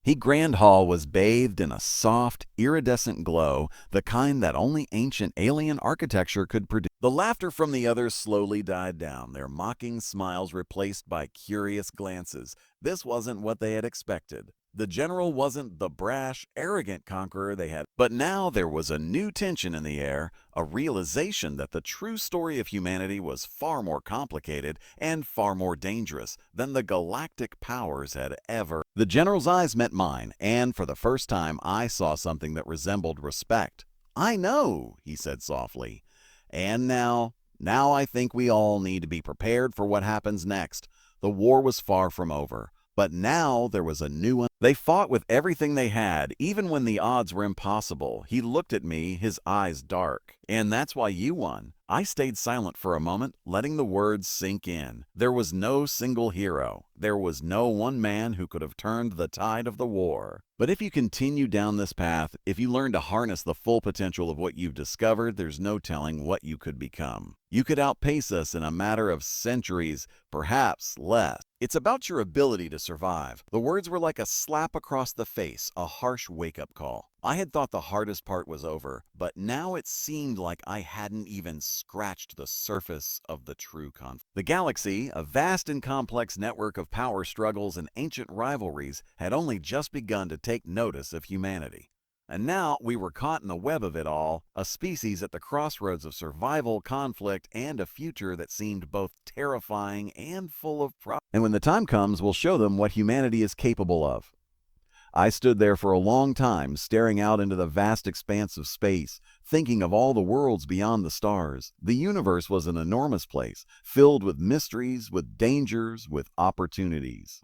He Grand Hall was bathed in a soft, iridescent glow, the kind that only ancient alien architecture could produce. The laughter from the others slowly died down, their mocking smiles replaced by curious glances. This wasn't what they had expected. The general wasn't the brash, arrogant conqueror they had, but now there was a new tension in the air, a realization that the true story of humanity was far more complicated and far more dangerous than the galactic powers had ever. The general's eyes met mine, and for the first time I saw something that resembled respect. "I know," he said softly. "And now I think we all need to be prepared for what happens next." The war was far from over. But now there was a new one. They fought with everything they had, even when the odds were impossible. He looked at me, his eyes dark. "And that's why you won." I stayed silent for a moment, letting the words sink in. There was no single hero. There was no one man who could have turned the tide of the war. But if you continue down this path, if you learn to harness the full potential of what you've discovered, there's no telling what you could become. You could outpace us in a matter of centuries, perhaps less. It's about your ability to survive. The words were like a slap across the face, a harsh wake-up call. I had thought the hardest part was over, but now it seemed like I hadn't even scratched the surface of the true conflict. The galaxy, a vast and complex network of power struggles and ancient rivalries, had only just begun to take notice of humanity. And now we were caught in the web of it all, a species at the crossroads of survival, conflict, and a future that seemed both terrifying and full of promise. And when the time comes, we'll show them what humanity is capable of. I stood there for a long time, staring out into the vast expanse of space, thinking of all the worlds beyond the stars. The universe was an enormous place, filled with mysteries, with dangers, with opportunities.